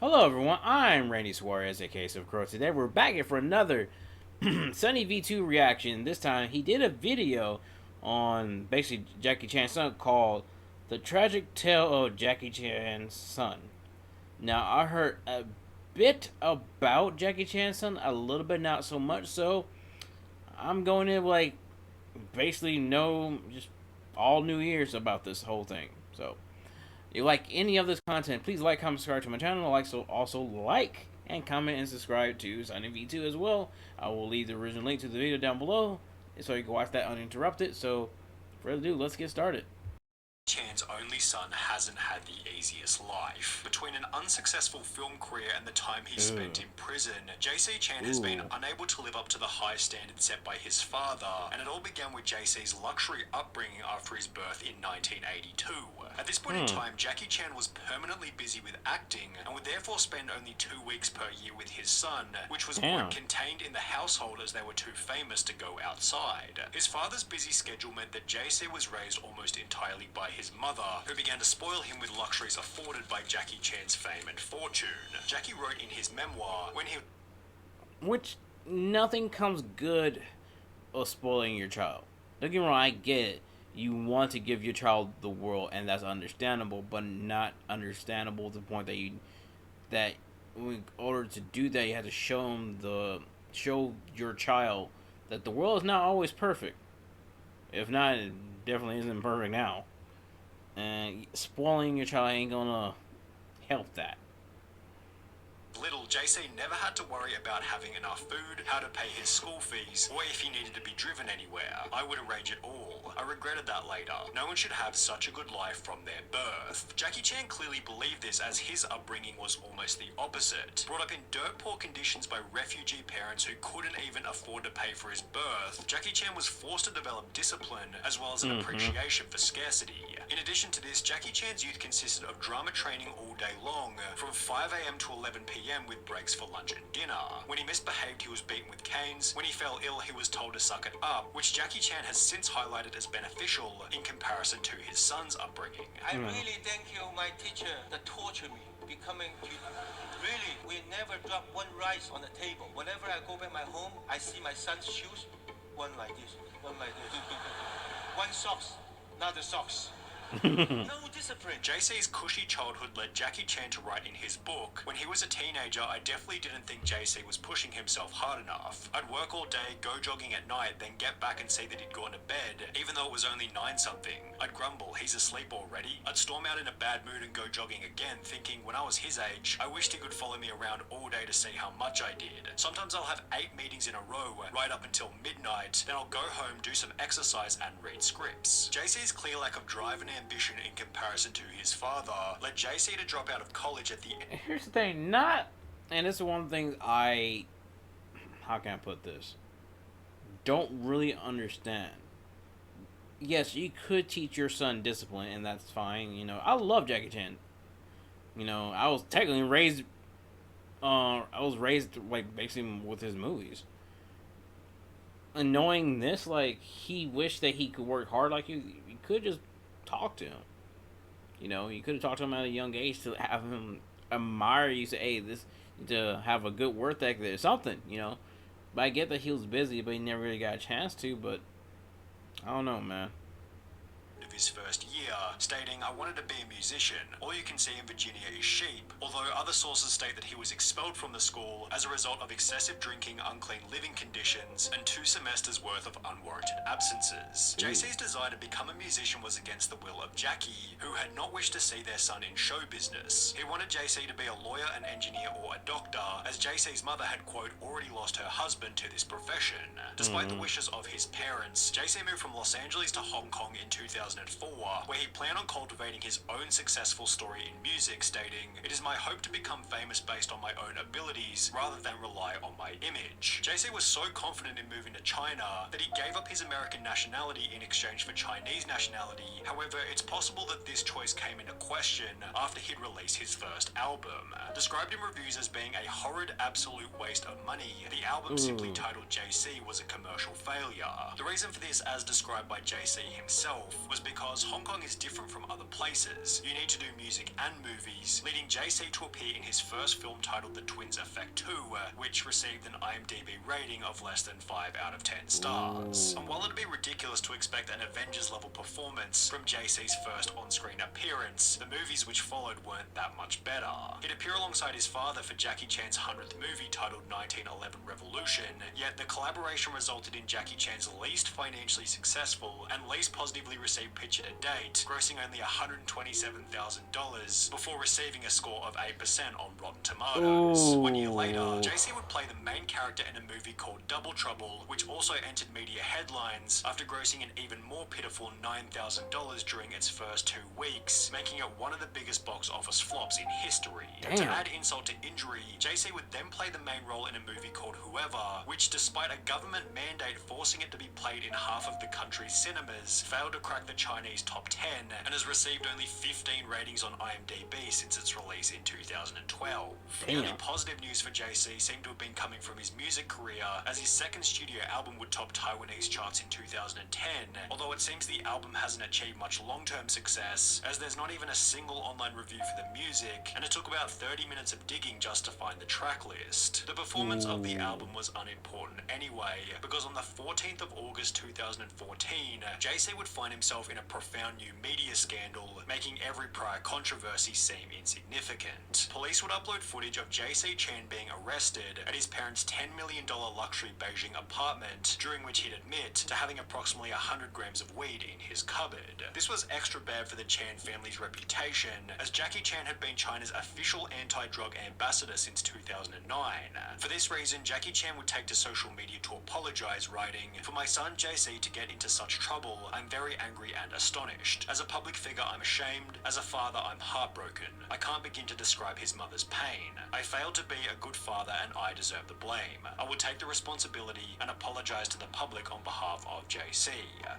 Hello everyone, I'm Randy Suarez, aka of Crow. Today we're back here for another Sunny V2 reaction. This time he did a video on basically Jackie Chan's son called The Tragic Tale of Jackie Chan's Son. Now I heard a bit about Jackie Chan's son, a little bit, not so much, so I'm going in like basically no just all new ears about this whole thing. So you like any of this content, please like, comment, subscribe to my channel. Also like and comment and subscribe to Sunny V2 as well. I will leave the original link to the video down below so you can watch that uninterrupted. So, further ado, let's get started. Chan's only son hasn't had the easiest life. Between an unsuccessful film career and the time he spent in prison, JC Chan has been unable to live up to the high standards set by his father, and it all began with JC's luxury upbringing after his birth in 1982. At this point in time, Jackie Chan was permanently busy with acting and would therefore spend only 2 weeks per year with his son, which was contained in the household as they were too famous to go outside. His father's busy schedule meant that JC was raised almost entirely by his mother, who began to spoil him with luxuries afforded by Jackie Chan's fame and fortune. Jackie wrote in his memoir when he... Which, nothing comes good of spoiling your child. Don't get me wrong, I get it. You want to give your child the world, and that's understandable, but not understandable to the point that in order to do that, you have to show your child that the world is not always perfect. If not, it definitely isn't perfect now. And spoiling your child ain't gonna help that. Little, JC never had to worry about having enough food, how to pay his school fees, or if he needed to be driven anywhere. I would arrange it all. I regretted that later. No one should have such a good life from their birth. Jackie Chan clearly believed this, as his upbringing was almost the opposite. Brought up in dirt poor conditions by refugee parents who couldn't even afford to pay for his birth, Jackie Chan was forced to develop discipline as well as an appreciation for scarcity. In addition to this, Jackie Chan's youth consisted of drama training all day long, from 5 AM to 11 PM with breaks for lunch and dinner. When he misbehaved, he was beaten with canes. When he fell ill, he was told to suck it up, which Jackie Chan has since highlighted as beneficial in comparison to his son's upbringing. I really thank you, my teacher, that tortured me. Becoming really, we never drop one rice on the table. Whenever I go back my home, I see my son's shoes, one like this, one like this. One socks, another socks. No discipline. JC's cushy childhood led Jackie Chan to write in his book, "When he was a teenager, I definitely didn't think JC was pushing himself hard enough. I'd work all day, go jogging at night, then get back and say that he'd gone to bed, even though it was only 9-something. I'd grumble, he's asleep already. I'd storm out in a bad mood and go jogging again, thinking when I was his age, I wished he could follow me around all day to see how much I did. Sometimes I'll have 8 meetings in a row, right up until midnight, then I'll go home, do some exercise and read scripts." JC's clear lack of drive and ambition in comparison to his father led JC to drop out of college at the end. Here's the thing, and this is one of the things how can I put this? Don't really understand. Yes, you could teach your son discipline, and that's fine. You know, I love Jackie Chan. You know, I was technically raised. I was raised like basically with his movies. And knowing this, like he wished that he could work hard like you could just talk to him. You know, you could have talked to him at a young age to have him admire you. Say, hey, this to have a good work ethic or something. You know, but I get that he was busy, but he never really got a chance to. But I don't know, man. Of his first year, stating, "I wanted to be a musician. All you can see in Virginia is sheep," although other sources state that he was expelled from the school as a result of excessive drinking, unclean living conditions, and 2 semesters worth of unwarranted absences. JC's desire to become a musician was against the will of Jackie, who had not wished to see their son in show business. He wanted JC to be a lawyer, an engineer, or a doctor, as JC's mother had, quote, already lost her husband to this profession. Despite the wishes of his parents, JC moved from Los Angeles to Hong Kong in 2004, where he planned on cultivating his own successful story in music, stating, "It is my hope to become famous based on my own abilities, rather than rely on my image." JC was so confident in moving to China that he gave up his American nationality in exchange for Chinese nationality. However, it's possible that this choice came into question after he'd released his first album. Described in reviews as being a horrid absolute waste of money, the album simply titled JC was a commercial failure. The reason for this, as described by JC himself, was because because Hong Kong is different from other places. You need to do music and movies, leading JC to appear in his first film titled The Twins Effect 2, which received an IMDb rating of less than 5 out of 10 stars. And while it'd be ridiculous to expect an Avengers-level performance from JC's first on-screen appearance, the movies which followed weren't that much better. He'd appear alongside his father for Jackie Chan's 100th movie titled 1911 Revolution, yet the collaboration resulted in Jackie Chan's least financially successful and least positively received picture to date, grossing only $127,000 before receiving a score of 8% on Rotten Tomatoes. 1 year later, JC would play the main character in a movie called Double Trouble, which also entered media headlines after grossing an even more pitiful $9,000 during its first 2 weeks, making it one of the biggest box office flops in history. Damn. To add insult to injury, JC would then play the main role in a movie called Whoever, which despite a government mandate forcing it to be played in half of the country's cinemas, failed to crack the Chinese top 10 and has received only 15 ratings on IMDb since its release in 2012. The only positive news for JC seemed to have been coming from his music career, as his second studio album would top Taiwanese charts in 2010, although it seems the album hasn't achieved much long-term success, as there's not even a single online review for the music, and it took about 30 minutes of digging just to find the track list. The performance of the album was unimportant anyway, because on the 14th of August 2014, JC would find himself in a profound new media scandal, making every prior controversy seem insignificant. Police would upload footage of JC Chan being arrested at his parents' $10 million luxury Beijing apartment, during which he'd admit to having approximately 100 grams of weed in his cupboard. This was extra bad for the Chan family's reputation, as Jackie Chan had been China's official anti-drug ambassador since 2009. For this reason, Jackie Chan would take to social media to apologize, writing, "For my son JC to get into such trouble, I'm very angry and astonished. As a public figure, I'm ashamed. As a father, I'm heartbroken. I can't begin to describe his mother's pain. I failed to be a good father and I deserve the blame. I will take the responsibility and apologize to the public on behalf of JC."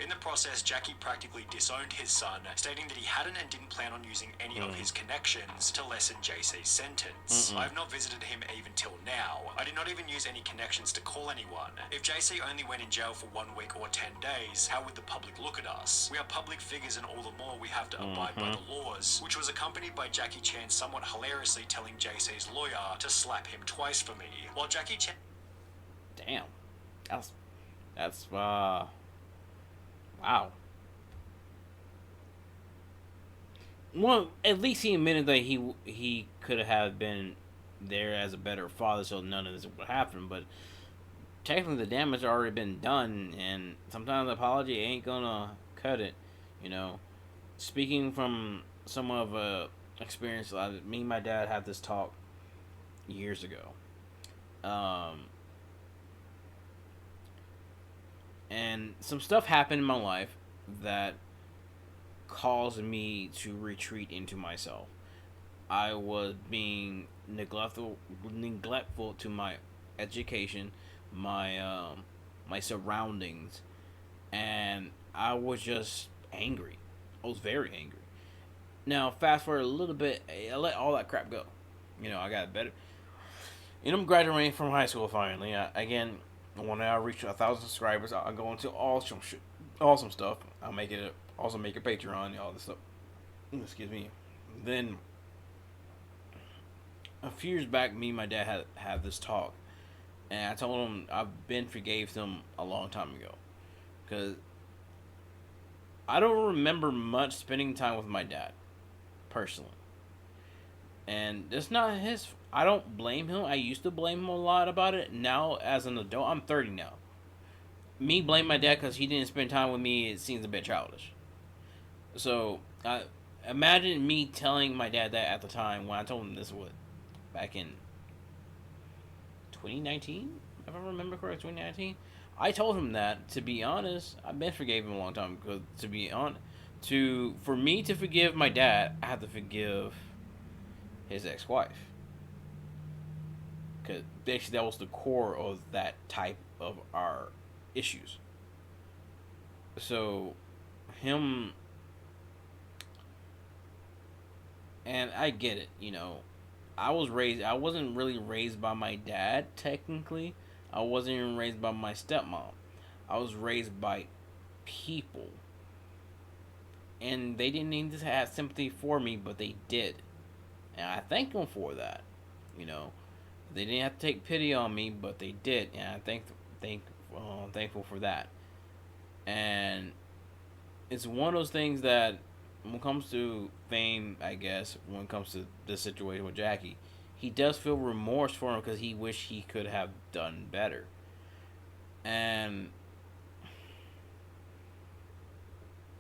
In the process, Jackie practically disowned his son, stating that he hadn't and didn't plan on using any of his connections to lessen JC's sentence. I have not visited him even till now. I did not even use any connections to call anyone. If JC only went in jail for 1 week or 10 days, how would the public look at us? We are public figures and all the more we have to abide by the laws, which was accompanied by Jackie Chan somewhat hilariously telling JC's lawyer to slap him twice for me, while Jackie Chan... Damn. That's wow. Well, at least he admitted that he could have been there as a better father, so none of this would happen. But technically, the damage had already been done, and sometimes the apology ain't gonna cut it. You know, speaking from some of experience, me and my dad had this talk years ago. And some stuff happened in my life that caused me to retreat into myself. I was being neglectful to my education, my my surroundings, and I was just angry. I was very angry. Now, fast forward a little bit, I let all that crap go. You know, I got better. And I'm graduating from high school finally. Again, when I reach 1,000 subscribers, I'll go into awesome stuff. I'll also make a Patreon, all this stuff. Excuse me. Then, a few years back, me and my dad had this talk, and I told him forgave him a long time ago, because I don't remember much spending time with my dad, personally. And it's not his. I don't blame him. I used to blame him a lot about it. Now, as an adult, I'm 30 now. Me blame my dad because he didn't spend time with me, it seems a bit childish. So, imagine me telling my dad that at the time when I told him this was back in 2019, if I remember correctly, 2019. I told him that, to be honest, I've been forgave him a long time, because to be honest, for me to forgive my dad, I have to forgive his ex-wife. Because basically that was the core of that type of our issues. So, him... And I get it, you know. I wasn't really raised by my dad, technically. I wasn't even raised by my stepmom. I was raised by people and they didn't need to have sympathy for me, but they did, and I thank them for that. You know, they didn't have to take pity on me, but they did, and I thankful for that. And it's one of those things that, when it comes to fame, I guess, when it comes to this situation with Jackie, he does feel remorse for him because he wish he could have done better. And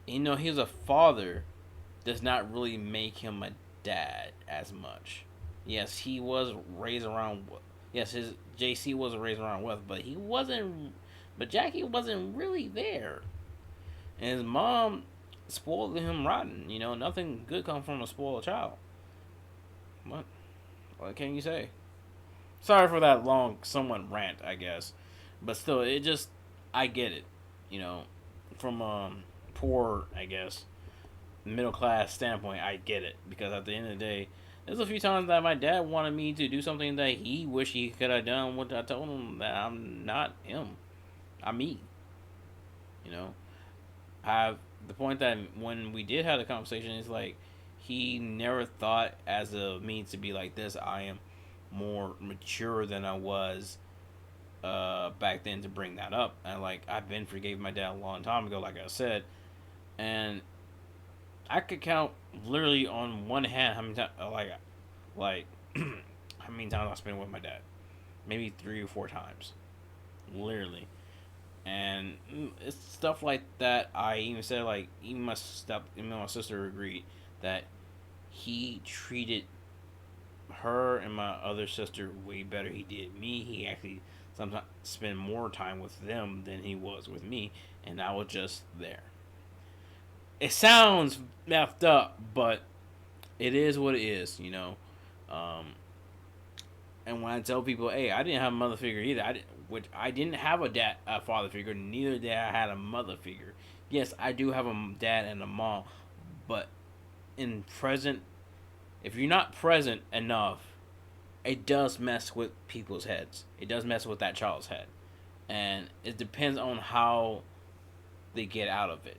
he's a father does not really make him a dad as much. Yes, he was raised around. Yes, his JC was raised around wealth, but he wasn't. But Jackie wasn't really there, and his mom spoiled him rotten. Nothing good comes from a spoiled child. What can you say? Sorry for that long, somewhat rant, I guess, but still, I get it. You know, from poor, I guess, middle class standpoint, I get it, because at the end of the day, there's a few times that my dad wanted me to do something that he wished he could have done. What I told him that I'm not him, I'm me. You know, I the point that when we did have the conversation is like, he never thought as a me to be like this. I am more mature than I was back then to bring that up. And like, I've been forgave my dad a long time ago, like I said, and I could count literally on one hand how many times, like how many times I spent with my dad. Maybe 3 or 4 times, literally. And it's stuff like that. I even said, like, even my sister agreed that he treated her and my other sister way better he did me. He actually sometimes spent more time with them than he was with me, and I was just there. It sounds messed up, but it is what it is. Um, and when I tell people, hey, I didn't have a mother figure either. I didn't have a father figure. Neither did I had a mother figure. Yes, I do have a dad and a mom, but in present, if you're not present enough, it does mess with people's heads. It does mess with that child's head, and it depends on how they get out of it.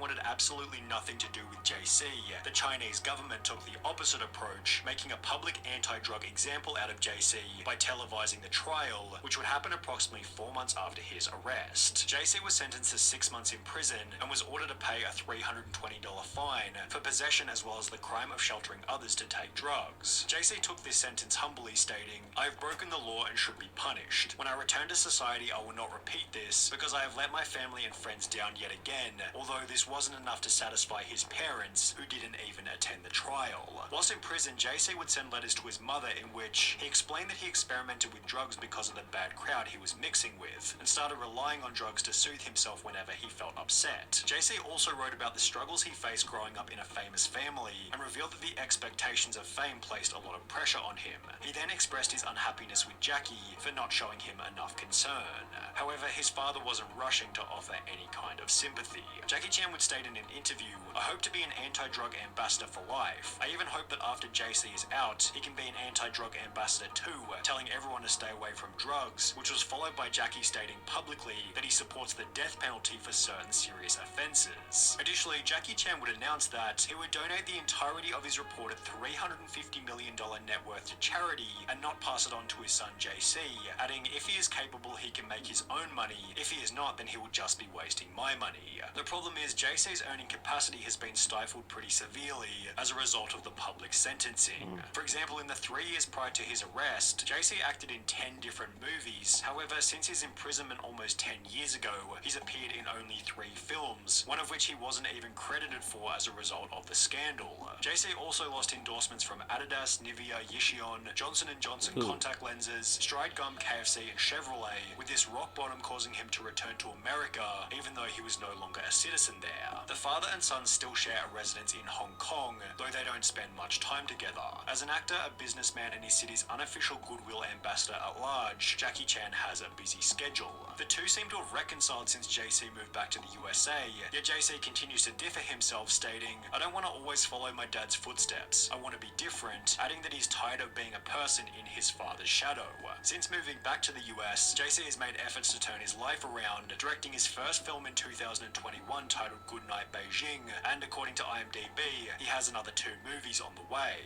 Wanted absolutely nothing to do with JC. The Chinese government took the opposite approach, making a public anti-drug example out of JC by televising the trial, which would happen approximately 4 months after his arrest. JC was sentenced to 6 months in prison and was ordered to pay a $320 fine for possession as well as the crime of sheltering others to take drugs. JC took this sentence humbly, stating, "I have broken the law and should be punished. When I return to society, I will not repeat this because I have let my family and friends down yet again, although this wasn't enough to satisfy his parents, who didn't even attend the trial." Whilst in prison, JC would send letters to his mother in which he explained that he experimented with drugs because of the bad crowd he was mixing with, and started relying on drugs to soothe himself whenever he felt upset. JC also wrote about the struggles he faced growing up in a famous family, and revealed that the expectations of fame placed a lot of pressure on him. He then expressed his unhappiness with Jackie for not showing him enough concern. However, his father wasn't rushing to offer any kind of sympathy. Jackie Chan would state in an interview, "I hope to be an anti-drug ambassador for life. I even hope that after JC is out, he can be an anti-drug ambassador too, telling everyone to stay away from drugs," which was followed by Jackie stating publicly that he supports the death penalty for certain serious offences. Additionally, Jackie Chan would announce that he would donate the entirety of his reported $350 million net worth to charity and not pass it on to his son JC, adding, "If he is capable, he can make his own money. If he is not, then he will just be wasting my money." The problem is JC's earning capacity has been stifled pretty severely as a result of the public sentencing. For example, in the 3 years prior to his arrest, JC acted in 10 different movies. However, since his imprisonment almost 10 years ago, he's appeared in only 3 films, one of which he wasn't even credited for as a result of the scandal. JC also lost endorsements from Adidas, Nivea, Yishion, Johnson & Johnson contact lenses, Stride Gum, KFC, and Chevrolet, with this rock bottom causing him to return to America, even though he was no longer a citizen there. there. The father and son still share a residence in Hong Kong, though they don't spend much time together. As an actor, a businessman, and his city's unofficial goodwill ambassador at large, Jackie Chan has a busy schedule. The two seem to have reconciled since JC moved back to the USA, yet JC continues to differ himself, stating, "I don't want to always follow my dad's footsteps. I want to be different," adding that he's tired of being a person in his father's shadow. Since moving back to the US, JC has made efforts to turn his life around, directing his first film in 2021 titled Goodnight Beijing, and according to IMDb, he has another 2 movies on the way.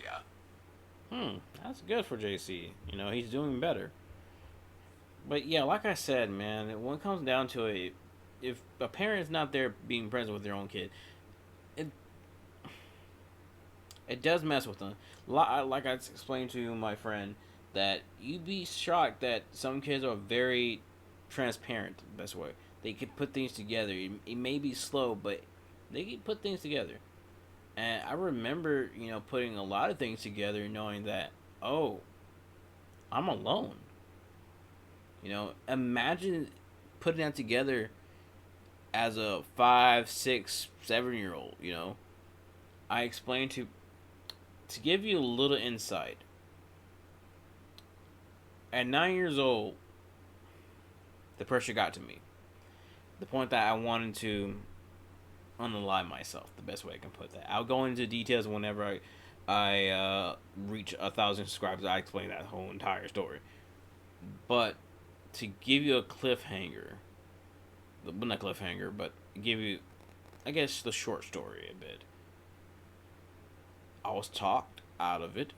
That's good for JC. You know, he's doing better. But yeah, like I said, man, when it comes down to it, if a parent's not there being present with their own kid, it does mess with them. Like I explained to my friend, that you'd be shocked that some kids are very transparent, the best way. They can put things together. It may be slow, but they can put things together. And I remember, you know, putting a lot of things together, knowing that, oh, I'm alone. You know, imagine putting that together as a 5, 6, 7-year-old, you know. I explained to give you a little insight. At 9 years old, the pressure got to me. The point that I wanted to unalive myself, the best way I can put that. I'll go into details whenever I reach 1,000 subscribers. I explain that whole entire story. But to give you a cliffhanger, well, not cliffhanger, but give you, I guess, the short story a bit. I was talked out of it.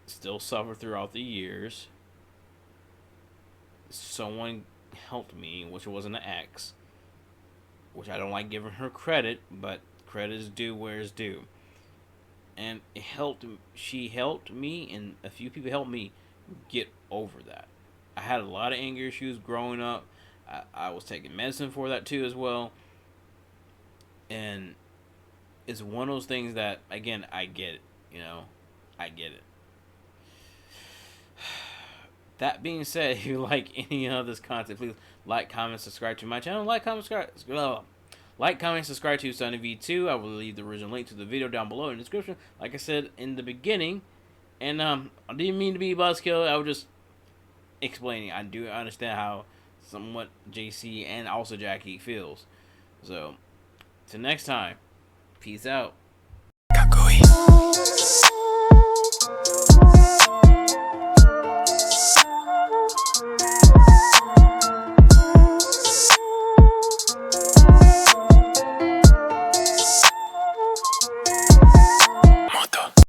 Still suffer throughout the years. Someone helped me, which was an ex, which I don't like giving her credit, but credit is due where it's due. And it helped. She helped me, and a few people helped me get over that. I had a lot of anger issues growing up. I was taking medicine for that too as well. And it's one of those things that, again, I get it. You know, I get it. That being said, if you like any of this content, please like, comment, subscribe to my channel. Like, comment, subscribe to Sunny V2. I will leave the original link to the video down below in the description. Like I said in the beginning, and I didn't mean to be buzzkill. I was just explaining. I do understand how somewhat JC and also Jackie feels. So, till next time, peace out. Kakui.